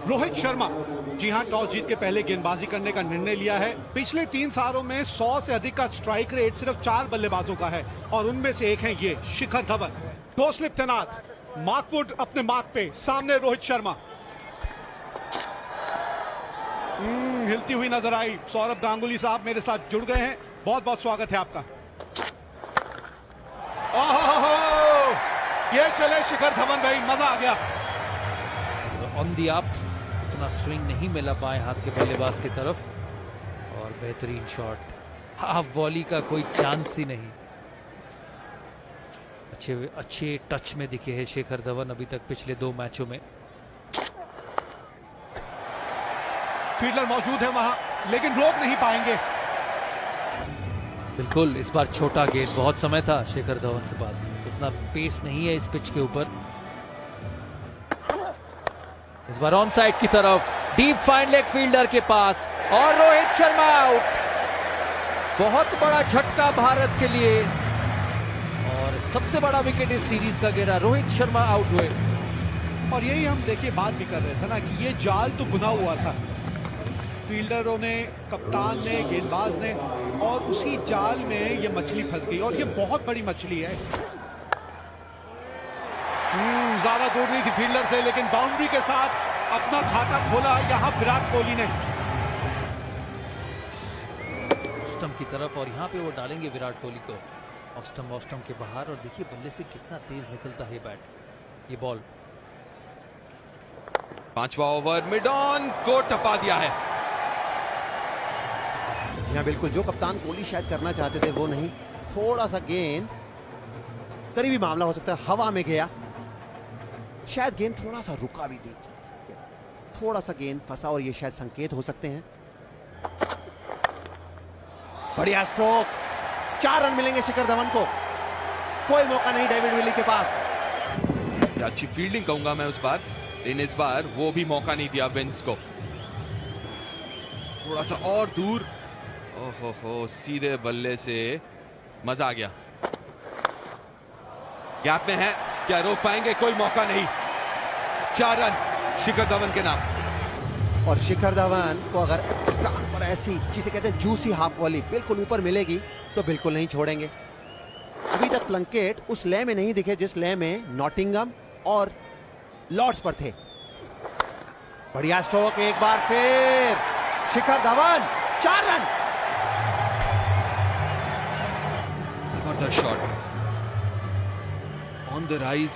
रोहित शर्मा जी हां, टॉस जीत के पहले गेंदबाजी करने का निर्णय लिया है। पिछले 3 सालों में 100 से अधिक का स्ट्राइक रेट सिर्फ 4 बल्लेबाजों का है और उनमें से एक है ये शिखर धवन। दो स्लिप तैनात, मार्कवुड अपने मार्क पे, सामने रोहित शर्मा। हिलती हुई नजर आई। सौरभ गांगुली साहब मेरे साथ जुड़ गए हैं, बहुत बहुत स्वागत है आपका। ओहो, ये चले शिखर धवन भाई, मजा आ गया। ऑन दी अप, उतना स्विंग नहीं मिला बाएं हाथ के बल्लेबाज की तरफ और बेहतरीन शॉट। हाफ वॉली का कोई चांस ही नहीं। अच्छे टच में दिखे हैं शिखर धवन अभी तक पिछले 2 मैचों में। फील्डर मौजूद है वहां, लेकिन रोक नहीं पाएंगे। बिल्कुल, इस बार छोटा गेंद, बहुत समय था शिखर धवन के पास, उतना पेस नहीं है इस पिच के ऊपर। इस बार ऑन साइड की तरफ, डीप फाइन लेग फील्डर के पास और रोहित शर्मा आउट। बहुत बड़ा झटका भारत के लिए और सबसे बड़ा विकेट इस सीरीज का गिरा। रोहित शर्मा आउट हुए और यही हम देखिए बात भी कर रहे थे ना कि ये जाल तो बुना हुआ था फील्डरों ने, कप्तान ने, गेंदबाज ने, और उसी जाल में ये मछली फंस गई और ये बहुत बड़ी मछली है। ज्यादा दूर नहीं थी फील्डर से, लेकिन बाउंड्री के साथ अपना खाता खोला यहां विराट कोहली ने। स्टंप की तरफ और यहां पे वो डालेंगे विराट कोहली को ऑफ स्टंप के बाहर। और देखिए बल्ले से कितना तेज निकलता है बैट, ये बॉल। 5वां ओवर मिड ऑन को टपा दिया है। यहाँ बिल्कुल जो कप्तान कोहली शायद करना चाहते थे वो नहीं। थोड़ा सा गेंद, करीबी मामला हो सकता है, हवा में गया, शायद गेंद थोड़ा सा रुका भी थी, थोड़ा सा गेंद फंसा और ये शायद संकेत हो सकते हैं। बढ़िया स्ट्रोक, 4 रन मिलेंगे शिखर धवन को। कोई मौका नहीं डेविड विली के पास। अच्छी फील्डिंग कहूंगा मैं उस बार, लेकिन इस बार वो भी मौका नहीं दिया विंस को। थोड़ा सा और दूर, ओहो, सीधे बल्ले से मजा आ गया। गैप में है, क्या रोक पाएंगे? कोई मौका नहीं। 4 रन शिखर धवन के नाम। और शिखर धवन को अगर टांग पर ऐसी, जिसे कहते हैं जूसी हाफ वॉली, बिल्कुल ऊपर मिलेगी तो बिल्कुल नहीं छोड़ेंगे। अभी तक प्लंकेट उस लय में नहीं दिखे जिस लय में नॉटिंगम और लॉर्ड्स पर थे। बढ़िया स्ट्रोक, एक बार फिर Shikhar Dhawan, 4 run. Shot on the rise,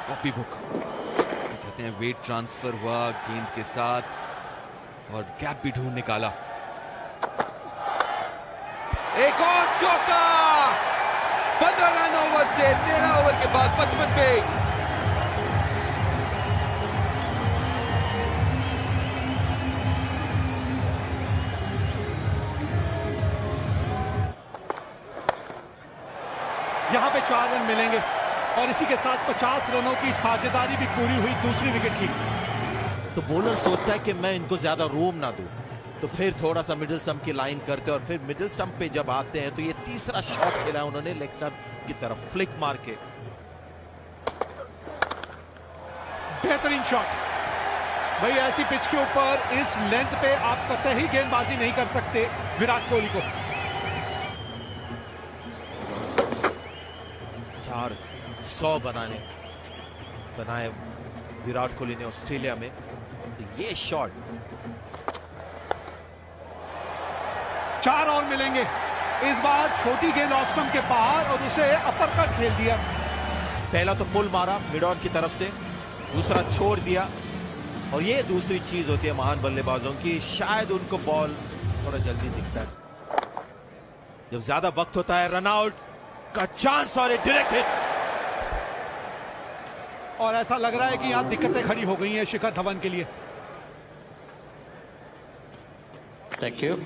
copybook कहते हैं। वेट ट्रांसफर हुआ गेंद के साथ और गैप भी ढूंढ निकाला। एक और चौका, 15 रन ओवर से, 13 ओवर के बाद 55 पे। यहां पे 4 रन मिलेंगे और इसी के साथ 50 रनों की साझेदारी भी पूरी हुई दूसरी विकेट की। तो बॉलर सोचता है कि मैं इनको ज्यादा रोम ना दूं, तो फिर थोड़ा सा मिडिल स्टंप की लाइन करते और फिर मिडिल स्टंप पे जब आते हैं तो ये तीसरा शॉट खेला उन्होंने लेग स्टंप की तरफ फ्लिक मार के। बेहतरीन शॉट भाई, ऐसी पिच के ऊपर इस लेंथ पे आप कतई गेंदबाजी नहीं कर सकते विराट कोहली को। 400 बनाए विराट कोहली ने ऑस्ट्रेलिया में। तो ये शॉट, 4 और मिलेंगे। इस बार छोटी गेंद ऑफ स्टंप के बाहर और उसे अपर कट खेल दिया। पहला तो पुल मारा मिड ऑन की तरफ से, दूसरा छोड़ दिया। और ये दूसरी चीज होती है महान बल्लेबाजों की, शायद उनको बॉल थोड़ा जल्दी दिखता है। जब ज्यादा वक्त होता है, रन आउट का चांस और एक डायरेक्ट हिट। और ऐसा लग रहा है कि यहां दिक्कतें खड़ी हो गई हैं शिखर धवन के लिए। Thank you.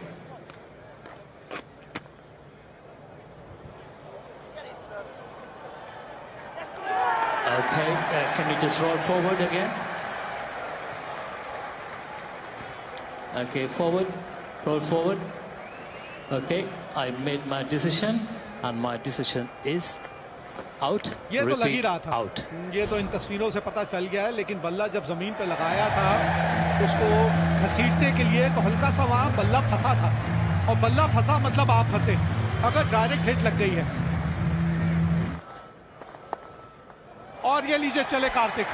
Okay, can you just roll forward again? Okay, forward, roll forward. Okay, I made my decision and my decision is Out. ये तो लग ही Repeat, रहा था। Out. ये तो इन तस्वीरों से पता चल गया है, लेकिन बल्ला जब जमीन पे लगाया था उसको घसीटने के लिए तो हल्का सा वहां बल्ला फंसा था, और बल्ला फंसा मतलब आप फंसे अगर डायरेक्ट हिट लग गई है। और ये लीजिए चले कार्तिक,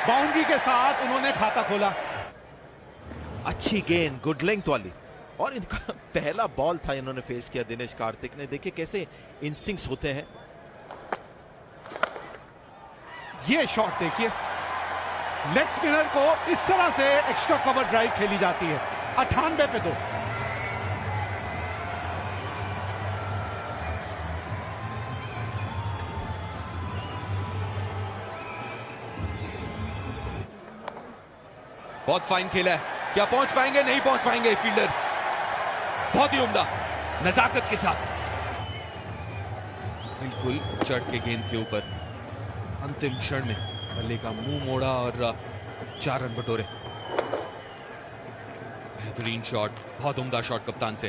बाउंड्री के साथ उन्होंने खाता खोला। अच्छी गेंद, गुड लेंथ वाली, और इनका पहला बॉल था इन्होंने फेस किया दिनेश कार्तिक ने। देखिए कैसे इंस्टिंक्ट्स होते हैं। ये शॉट देखिए, लेग स्पिनर को इस तरह से एक्स्ट्रा कवर ड्राइव खेली जाती है 98 पे तो। बहुत फाइन खेला है, क्या पहुंच पाएंगे? नहीं पहुंच पाएंगे फील्डर। बहुत ही उम्दा नजाकत के साथ बिल्कुल चढ़ के गेंद के ऊपर अंतिम क्षण में बल्ले का मुंह मोड़ा और 4 रन बटोरे। बेहतरीन शॉट, बहुत उम्दा शॉट कप्तान से।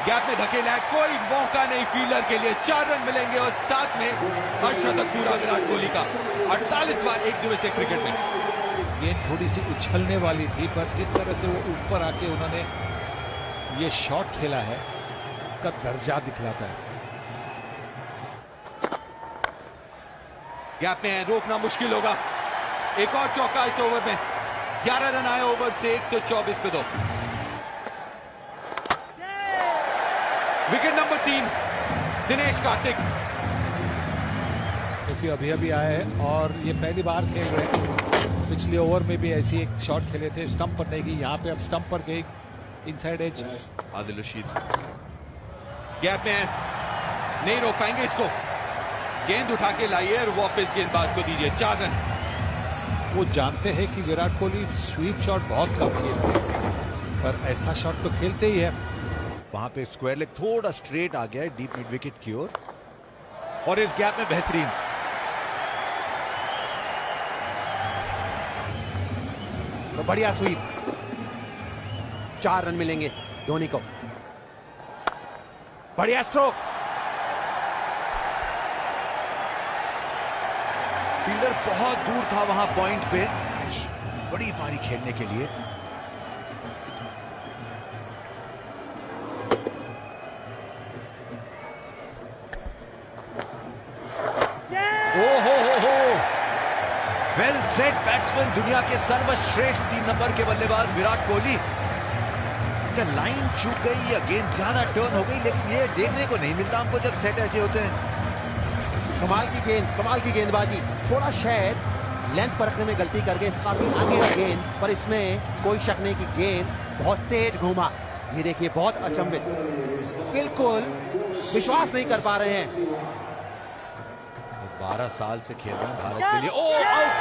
गैप में धकेला है, कोई मौका नहीं फील्डर के लिए। 4 रन मिलेंगे और साथ में अर्धशतक पूरा विराट कोहली का 48वां एक दिवसीय क्रिकेट में। गेंद थोड़ी सी उछलने वाली थी, पर जिस तरह से वो ऊपर आके उन्होंने ये शॉट खेला है का दर्जा दिखलाता है। गैप में रोकना मुश्किल होगा। एक और चौका इस ओवर में। 11 रन आए ओवर से 124 पे 2। Wicket number 3 Dinesh Karthik. क्योंकि अभी अभी आए हैं और ये पहली बार खेल रहे हैं। पिछले ओवर में भी ऐसी एक शॉट खेले थे, स्टंप पर नहीं गई, यहाँ पे अब स्टंप पर गई inside edge. Adil Rashid gap में है, नहीं रोक पाएंगे इसको। गेंद उठा के लाइए और वापस गेंदबाज को दीजिए। 4 रन। वो जानते हैं कि विराट कोहली स्वीप शॉट बहुत कम खेलते, पर ऐसा शॉट तो खेलते ही है। वहां पे स्क्वायर लेग थोड़ा स्ट्रेट आ गया है डीप मिड विकेट की ओर, और इस गैप में बेहतरीन। तो बढ़िया स्वीप, 4 रन मिलेंगे धोनी को। बढ़िया स्ट्रोक, फील्डर बहुत दूर था वहां पॉइंट पे, बड़ी पारी खेलने के लिए। वेल सेट बैट्समैन, दुनिया के सर्वश्रेष्ठ 3 नंबर के बल्लेबाज विराट कोहली। लाइन चूक गई या गेंद ज्यादा टर्न हो गई, लेकिन ये देखने को नहीं मिलता हमको जब सेट ऐसे होते हैं। कमाल की गेंद, कमाल की गेंदबाजी। थोड़ा शायद लेंथ परखने में गलती कर गए, काफी आगे का गेंद, पर इसमें कोई शक नहीं कि गेंद बहुत तेज घूमा। ये देखिए, बहुत अचंभित, बिल्कुल विश्वास नहीं कर पा रहे हैं। 12 साल से खेल रहे हैं भारत के लिए। ओ आउट!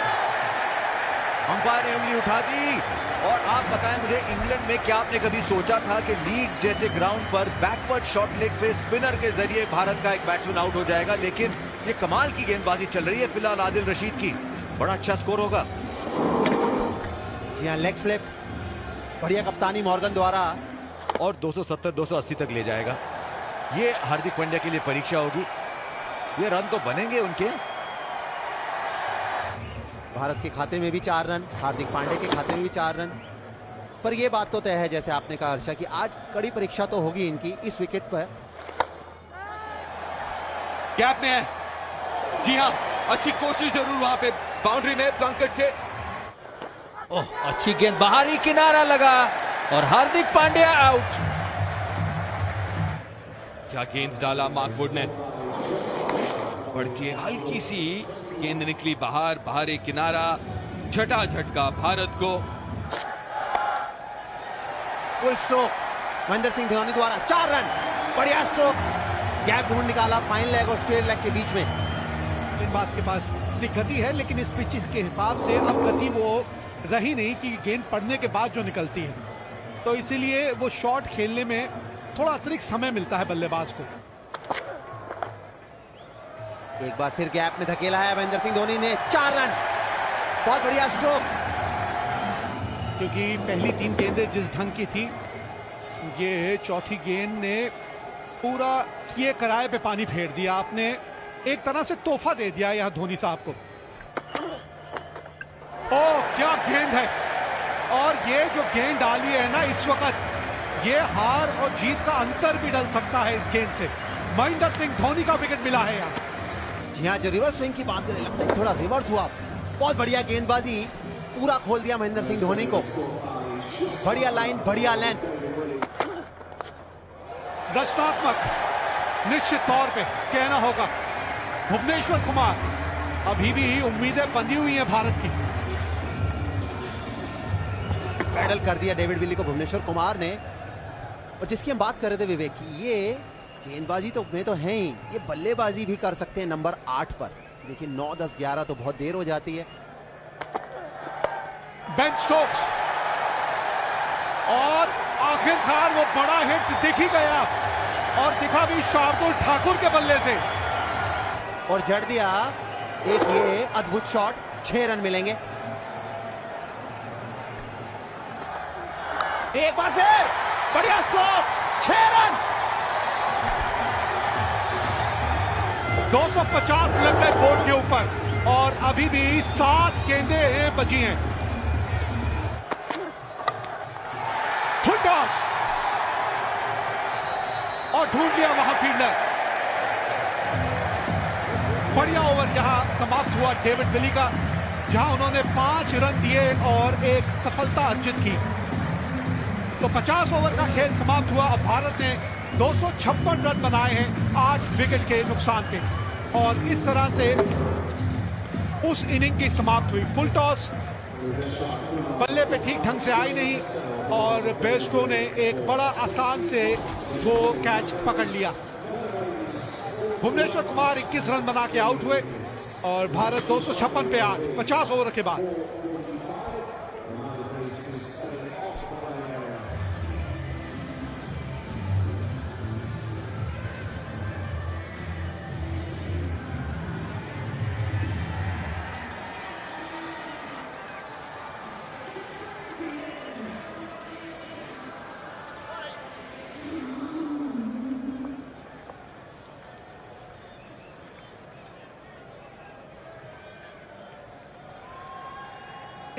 अंपायर ने उंगली उठा दी। और आप बताएं मुझे, इंग्लैंड में क्या आपने कभी सोचा था कि लीड्स जैसे ग्राउंड पर बैकवर्ड शॉट लेग पे स्पिनर के जरिए भारत का एक बैट्समैन आउट हो जाएगा? लेकिन ये कमाल की गेंदबाजी चल रही है फिलहाल आदिल रशीद की। बड़ा अच्छा स्कोर होगा। यहाँ लेग स्लिप, बढ़िया कप्तानी मॉर्गन द्वारा, और 270-280 तक ले जाएगा। ये हार्दिक पांड्या के लिए परीक्षा होगी। ये रन तो बनेंगे उनके। भारत के खाते में भी 4 रन, हार्दिक पांड्या के खाते में भी 4 रन। पर यह बात तो तय है, जैसे आपने कहा हर्षा, कि आज कड़ी परीक्षा तो होगी इनकी इस विकेट पर। गैप में है, जी हाँ, अच्छी कोशिश जरूर वहां पे बाउंड्री में प्लंकेट से। ओह, अच्छी गेंद, बाहरी किनारा लगा और हार्दिक पांड्या आउट। क्या गेंद डाला मार्कवुड ने, बढ़ के हल्की सी गेंद निकली बाहर, बाहरी किनारा, छठा झटका भारत को। फुल स्ट्रोक, महेंद्र सिंह धोनी द्वारा 4 रन। बढ़िया स्ट्रोक, गैप ढूंढ निकाला फाइन लेग और स्क्वायर लेग के बीच में। गेंदबाज के पास इतनी गति है, लेकिन इस पिच के हिसाब से अब गति वो रही नहीं कि गेंद पड़ने के बाद जो निकलती है, तो इसीलिए वो शॉट खेलने में थोड़ा अतिरिक्त समय मिलता है बल्लेबाज को। एक बार फिर गैप में धकेला है महेंद्र सिंह धोनी ने। 4 रन, बहुत बढ़िया स्ट्रोक। क्योंकि पहली 3 गेंदें जिस ढंग की थी, ये चौथी गेंद ने पूरा ये किराए पे पानी फेर दिया। आपने एक तरह से तोहफा दे दिया यह धोनी साहब को। ओह क्या गेंद है, और ये जो गेंद डाली है ना इस वक्त, ये हार और जीत का अंतर भी डल सकता है इस गेंद से। महेंद्र सिंह धोनी का विकेट मिला है यहाँ। जी हाँ, जो रिवर्स स्विंग की बात करें, लगता है थोड़ा रिवर्स हुआ। बहुत बढ़िया गेंदबाजी, पूरा खोल दिया महेंद्र सिंह धोनी को। बढ़िया लाइन, बढ़िया लेंथ, रचनात्मक निश्चित तौर पे कहना होगा। भुवनेश्वर कुमार, अभी भी उम्मीदें बंधी हुई हैं भारत की। पैडल कर दिया डेविड विली को भुवनेश्वर कुमार ने। और जिसकी हम बात कर रहे थे विवेक की, ये गेंदबाजी तो में तो है ही, ये बल्लेबाजी भी कर सकते हैं नंबर 8 पर। देखिए 9, 10, 11 तो बहुत देर हो जाती है। बेन स्टोक्स, और आखिरकार वो बड़ा हिट दिख ही गया, और दिखा भी शार्दुल ठाकुर के बल्ले से। और जड़ दिया एक ये अद्भुत शॉट। 6 रन मिलेंगे। एक बार फिर बढ़िया स्ट्रोक, 6 रन। 250 लग गए बोर्ड के ऊपर, और अभी भी 7 गेंदें बची हैं। फुल टॉस, और ढूंढ लिया वहां फील्डर। बढ़िया ओवर यहां समाप्त हुआ डेविड विली का, जहां उन्होंने 5 रन दिए और एक सफलता अर्जित की। तो 50 ओवर का खेल समाप्त हुआ। अब भारत ने 256 रन बनाए हैं 8 विकेट के नुकसान पे, और इस तरह से उस इनिंग की समाप्त हुई। फुल टॉस बल्ले पे ठीक ढंग से आई नहीं, और बेस्टो ने एक बड़ा आसान से वो कैच पकड़ लिया। भुवनेश्वर कुमार 21 रन बना के आउट हुए, और भारत 256 पे 8 50 ओवर के बाद।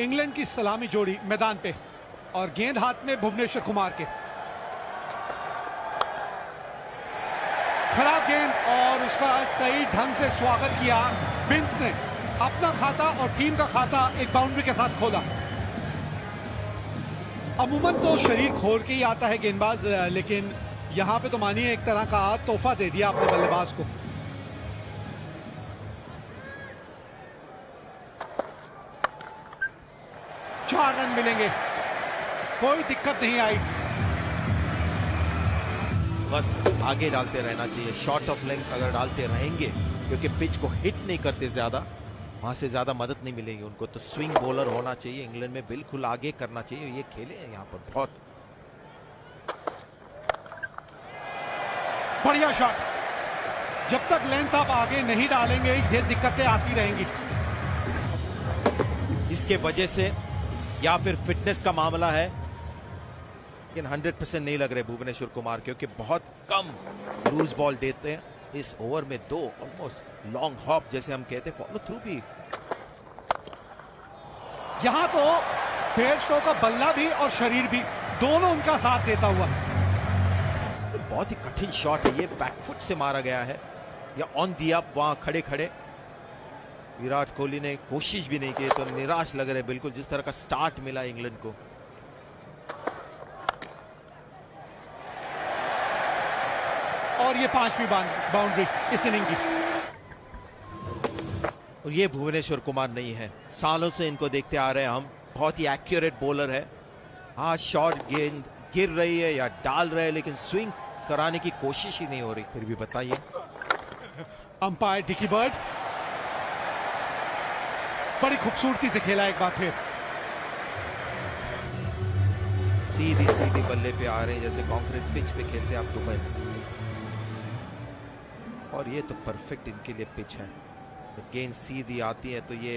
इंग्लैंड की सलामी जोड़ी मैदान पे, और गेंद हाथ में भुवनेश्वर कुमार के। खराब गेंद, और उसका सही ढंग से स्वागत किया विंस ने। अपना खाता और टीम का खाता एक बाउंड्री के साथ खोला। अमूमन तो शरीर खोल के ही आता है गेंदबाज, लेकिन यहां पे तो मानिए एक तरह का तोहफा दे दिया अपने बल्लेबाज को। चार रन मिलेंगे, कोई दिक्कत नहीं आई। बस आगे डालते रहना चाहिए, शॉर्ट ऑफ लेंथ अगर डालते रहेंगे, क्योंकि पिच को हिट नहीं करते ज्यादा, वहां से ज्यादा मदद नहीं मिलेगी उनको। तो स्विंग बॉलर होना चाहिए इंग्लैंड में, बिल्कुल आगे करना चाहिए। ये खेले हैं यहाँ पर बहुत बढ़िया शॉट। जब तक लेंथ आप आगे नहीं डालेंगे ये दिक्कतें आती रहेंगी। इसके वजह से, या फिर फिटनेस का मामला है, लेकिन 100% नहीं लग रहे भुवनेश्वर कुमार, क्योंकि बहुत कम लूज बॉल देते हैं। इस ओवर में 2 ऑलमोस्ट लॉन्ग हॉप जैसे हम कहते हैं, फॉलो थ्रू भी। यहां तो बेयरस्टो का बल्ला भी और शरीर भी दोनों उनका साथ देता हुआ। बहुत ही कठिन शॉट है ये, बैकफुट से मारा गया है, या ऑन दी अप वहां खड़े खड़े। विराट कोहली ने कोशिश भी नहीं की, तो निराश लग रहे बिल्कुल, जिस तरह का स्टार्ट मिला इंग्लैंड को। और ये 5वीं बाउंड्री इस इनिंग की। और ये भुवनेश्वर कुमार नहीं है, सालों से इनको देखते आ रहे हैं हम। बहुत ही एक्यूरेट बॉलर है। हाँ, शॉर्ट गेंद गिर रही है या डाल रहे हैं, लेकिन स्विंग कराने की कोशिश ही नहीं हो रही। फिर भी बताइए। अंपायर डिकी बर्ड बड़ी खूबसूरती से खेला एक बार फिर। सीधी सीधी बल्ले पे आ रहे हैं, जैसे कंक्रीट पिच पे खेलते हैं आप दुबई में। और ये तो परफेक्ट इनके लिए पिच है। तो गेंद सीधी आती है तो ये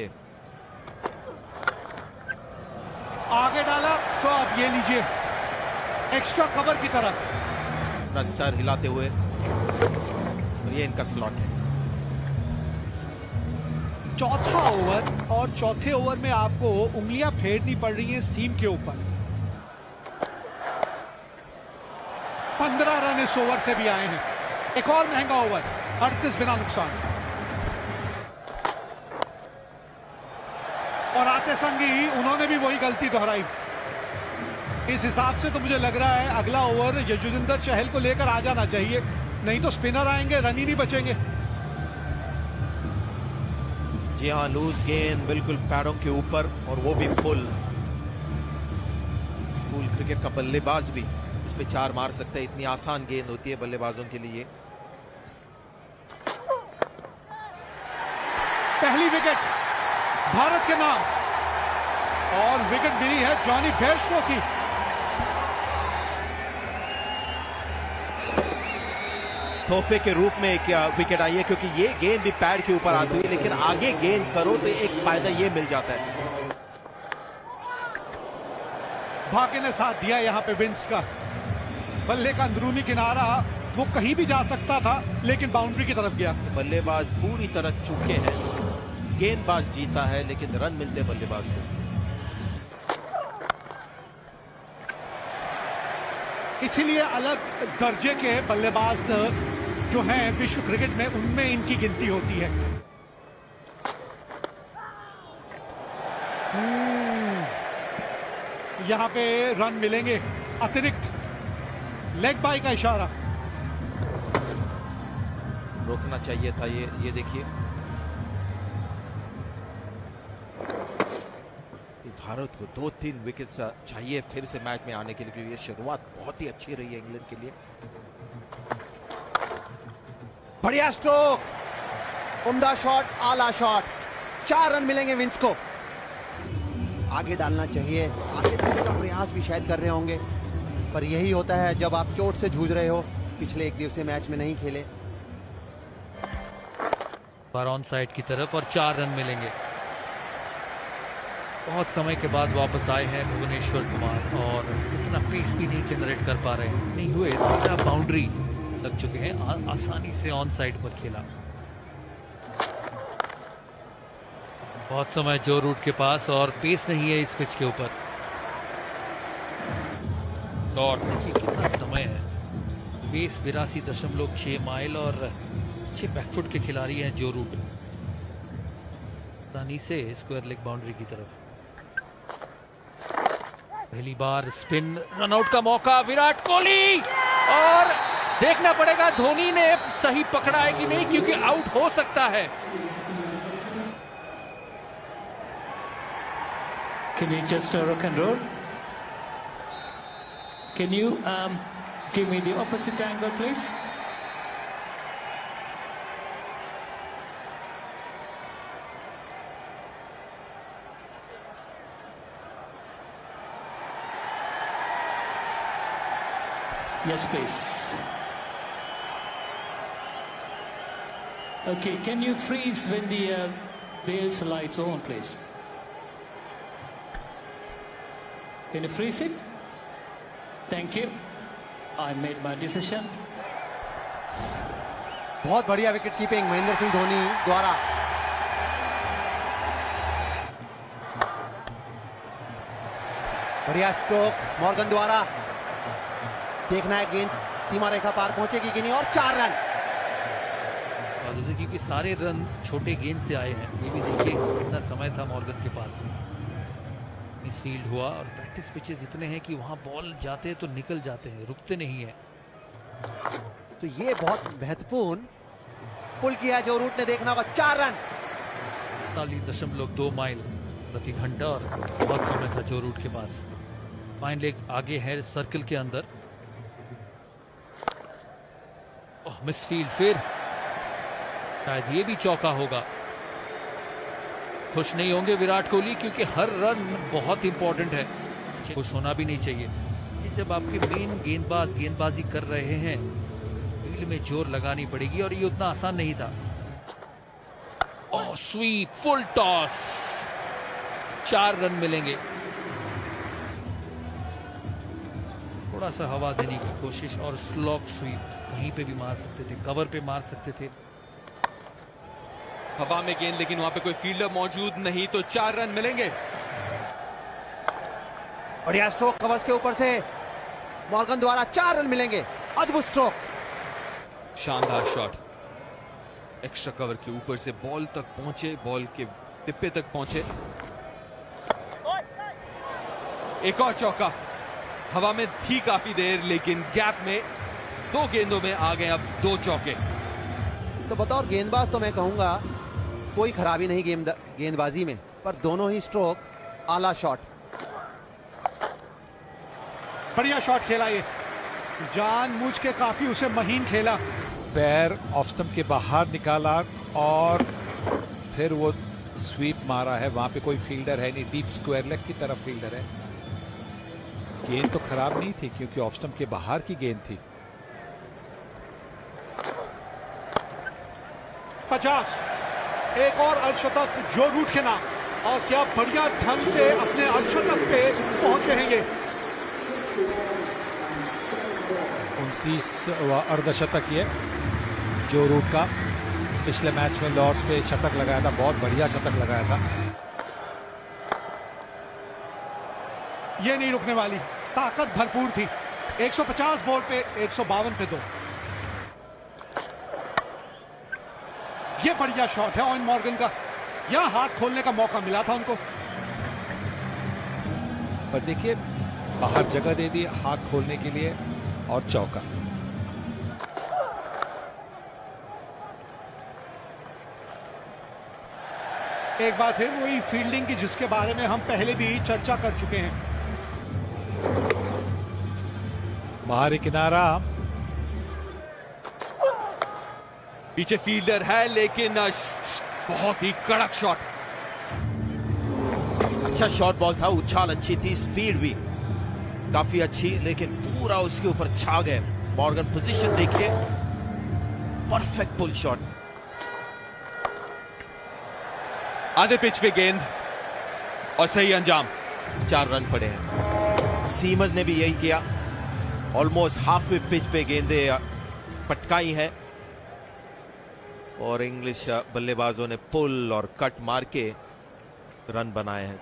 आगे डाला, तो अब ये लीजिए एक्स्ट्रा कवर की तरफ। अपना सर हिलाते हुए, और ये इनका स्लॉट है। चौथा ओवर, और चौथे ओवर में आपको उंगलियां फेरनी पड़ रही हैं सीम के ऊपर। 15 रन इस ओवर से भी आए हैं। एक और महंगा ओवर, 38 बिना नुकसान। और आते संग ही उन्होंने भी वही गलती दोहराई। इस हिसाब से तो मुझे लग रहा है अगला ओवर यजुवेंद्र चहल को लेकर आ जाना चाहिए, नहीं तो स्पिनर आएंगे, रन ही नहीं बचेंगे। जी हाँ, लूज गेंद बिल्कुल पैरों के ऊपर, और वो भी फुल। स्कूल क्रिकेट का बल्लेबाज भी इस पे 4 मार सकता है, इतनी आसान गेंद होती है बल्लेबाजों के लिए। पहली विकेट भारत के नाम, और विकेट मिली है जॉनी बेयरस्टो की। तोहफे के रूप में एक विकेट आई है, क्योंकि ये गेंद भी पैड के ऊपर आती है, लेकिन आगे गेंद करो तो एक फायदा ये मिल जाता है। भाग्य ने साथ दिया यहां पे विंस का। बल्ले का अंदरूनी किनारा वो कहीं भी जा सकता था, लेकिन बाउंड्री की तरफ गया। बल्लेबाज पूरी तरह चूके हैं, गेंदबाज जीता है, लेकिन रन मिलते बल्लेबाज को। इसीलिए अलग दर्जे के बल्लेबाज जो हैं विश्व क्रिकेट में, उनमें इनकी गिनती होती है। यहां पे रन मिलेंगे अतिरिक्त। लेग बाय का इशारा। रोकना चाहिए था ये देखिए। भारत को 2-3 विकेट चाहिए फिर से मैच में आने के लिए, क्योंकि ये शुरुआत बहुत ही अच्छी रही है इंग्लैंड के लिए। बढ़िया स्ट्रोक, उम्दा शॉट, आला शॉट। 4 रन मिलेंगे विंस को। आगे डालना चाहिए, आगे डालने का प्रयास भी शायद कर रहे होंगे, पर यही होता है जब आप चोट से जूझ रहे हो। पिछले 1 दिवसीय मैच में नहीं खेले। पर ऑन साइड की तरफ, और 4 रन मिलेंगे। बहुत समय के बाद वापस आए हैं भुवनेश्वर कुमार, और इतना पेस भी नहीं जनरेट कर पा रहे हैं। नहीं हुए, बाउंड्री लग चुके हैं, आसानी से ऑन साइड पर खेला। बहुत समय जो रूट के पास, और पेस नहीं है इस पिच के ऊपर। और देखिए कितना समय है, पेस 82.6 माइल, और अच्छे बैकफुट के खिलाड़ी हैं जो रूट। आसानी से स्क्वायर लेग बाउंड्री की तरफ। पहली बार स्पिन, रनआउट का मौका विराट कोहली, और देखना पड़ेगा धोनी ने सही पकड़ा है कि नहीं, क्योंकि आउट हो सकता है। Can you just rock and roll? Can you give me the opposite angle, please? Yes, please. Okay, can you freeze when the Bale's lights on, please? Can you freeze it? Thank you. I made my decision. बहुत बढ़िया wicket keeping Mahendra Singh Dhoni द्वारा। बढ़िया stroke Morgan द्वारा। देखना है गेंद सीमा रेखा पार पहुंचेगी कि नहीं, और 4 रन। और जैसे क्योंकि सारे रन छोटे गेंद से आए हैं, ये भी देखिए कितना समय था मॉर्गन के पास। मिस फील्ड हुआ, और प्रैक्टिस पिचेस इतने हैं कि वहां बॉल जाते हैं तो निकल जाते हैं, रुकते नहीं है। तो ये बहुत महत्वपूर्ण पुल किया जो रूट ने, देखना होगा। 4 रन। 43.2 माइल प्रति घंटा, और बहुत समय था जो रूट के पास। फाइन लेग आगे है सर्कल के अंदर। ओह, मिस फील्ड, फिर शायद ये भी चौका होगा। खुश नहीं होंगे विराट कोहली, क्योंकि हर रन बहुत इंपॉर्टेंट है। खुश होना भी नहीं चाहिए। जब आपके मेन गेंदबाज गेंदबाजी कर रहे हैं, फील्ड में जोर लगानी पड़ेगी, और ये उतना आसान नहीं था। ओह, स्वीप, फुल टॉस, 4 रन मिलेंगे। थोड़ा सा हवा देने की कोशिश और स्लॉक स्वीप कहीं पे भी मार सकते थे, कवर पे मार सकते थे। हवा में गेंद, लेकिन वहां पे कोई फील्डर मौजूद नहीं, तो 4 रन मिलेंगे। बढ़िया स्ट्रोक कवर्स के ऊपर से मॉर्गन द्वारा 4 रन मिलेंगे। अद्भुत स्ट्रोक। शानदार शॉट, एक्स्ट्रा कवर के ऊपर से बॉल तक पहुंचे, बॉल के टिप्पे तक पहुंचे। एक और चौका, हवा में थी काफी देर, लेकिन गैप में 2 गेंदों में आ गए अब 2 चौके। तो बतौर गेंदबाज तो मैं कहूंगा कोई खराबी नहीं गेंदबाजी में, पर दोनों ही स्ट्रोक आला शॉट। बढ़िया शॉट खेला ये, जानबूझ के काफी उसे महीन खेला। पैर ऑफ स्टंप के बाहर निकाला और फिर वो स्वीप मारा है। वहां पे कोई फील्डर है नहीं, डीप स्क्वायर लेग की तरफ फील्डर है। गेंद तो खराब नहीं थी क्योंकि ऑफ स्टंप के बाहर की गेंद थी। 50, एक और अर्धशतक जो रूट के नाम, और क्या बढ़िया ढंग से अपने अर्धशतक पे पहुंचे हैं ये। 29वां अर्धशतक ये जो रूट का पिछले मैच में लॉर्ड्स पे शतक लगाया था, बहुत बढ़िया शतक लगाया था। ये नहीं रुकने वाली, ताकत भरपूर थी। 150 बॉल पे 152 पे 2। ये बढ़िया शॉट है ऑयन मॉर्गन का, यहां हाथ खोलने का मौका मिला था उनको। पर देखिए बाहर जगह दे दी हाथ खोलने के लिए और चौका। एक बात है वही फील्डिंग की जिसके बारे में हम पहले भी चर्चा कर चुके हैं। बाहरी किनारा, पीछे फील्डर है, लेकिन बहुत ही कड़क शॉट। अच्छा शॉट बॉल था, उछाल अच्छी थी, स्पीड भी काफी अच्छी, लेकिन पूरा उसके ऊपर छा गए। मॉर्गन पोजीशन देखिए, परफेक्ट पुल शॉट। आधे पिच पे गेंद और सही अंजाम। 4 रन पड़े हैं। सीमज ने भी यही किया, ऑलमोस्ट हाफ वे पिच पे गेंदे पटकाई है और इंग्लिश बल्लेबाजों ने पुल और कट मार के रन बनाए हैं।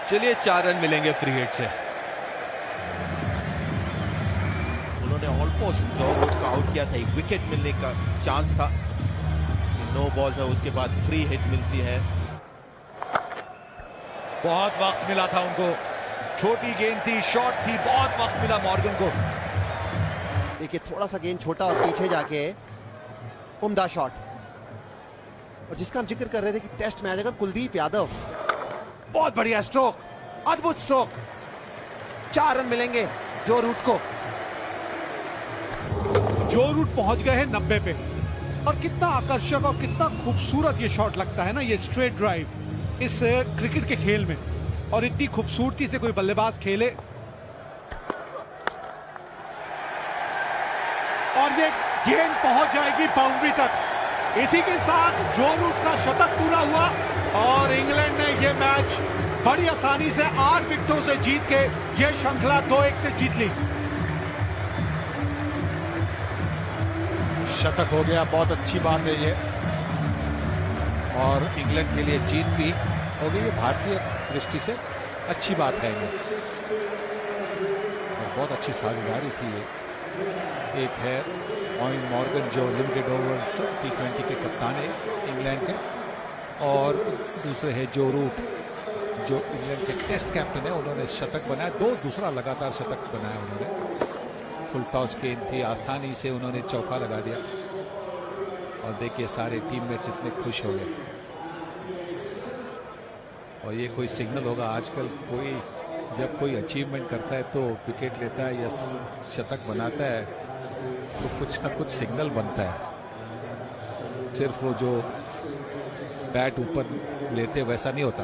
चलिए 4 रन मिलेंगे फ्री हिट से। उन्होंने ऑलमोस्ट जॉ रूट का आउट किया था, एक विकेट मिलने का चांस था, नो बॉल था, उसके बाद फ्री हिट मिलती है। बहुत वक्त मिला था उनको, छोटी गेंद थी, शॉट थी, बहुत वक्त मिला मॉर्गन को। देखिए थोड़ा सा गेंद छोटा और पीछे जाके उम्दा शॉट। और जिसका हम जिक्र कर रहे थे कि टेस्ट मैच अगर कुलदीप यादव, बहुत बढ़िया स्ट्रोक, अद्भुत स्ट्रोक। 4 रन मिलेंगे जो रूट को। जो रूट पहुंच गए हैं 90 पे, और कितना आकर्षक और कितना खूबसूरत ये शॉट लगता है ना, ये स्ट्रेट ड्राइव इस क्रिकेट के खेल में, और इतनी खूबसूरती से कोई बल्लेबाज खेले। और ये गेंद पहुंच जाएगी बाउंड्री तक। इसी के साथ जो रूट का शतक पूरा हुआ और इंग्लैंड ने ये मैच बड़ी आसानी से 8 विकेटों से जीत के ये श्रृंखला 2-1 से जीत ली। शतक हो गया, बहुत अच्छी बात है ये, और इंग्लैंड के लिए जीत भी हो गई। भारतीय दृष्टि से अच्छी बात है ये, और बहुत अच्छी साझेदारी थी ये। एक है ऑयन मॉर्गन जो लिमिटेड ओवर्स T20 के कप्तान है इंग्लैंड के, और दूसरे है जो रूट जो इंग्लैंड के टेस्ट कैप्टन है। उन्होंने शतक बनाया, दूसरा लगातार शतक बनाया उन्होंने। फुल टॉस गेंद थी, आसानी से उन्होंने चौका लगा दिया, और देखिए सारे टीममेट्स इतने खुश हो गए। और ये कोई सिग्नल होगा, आजकल कोई जब कोई अचीवमेंट करता है तो विकेट लेता है या शतक बनाता है तो कुछ ना कुछ सिग्नल बनता है। सिर्फ वो जो बैट ऊपर लेते वैसा नहीं होता।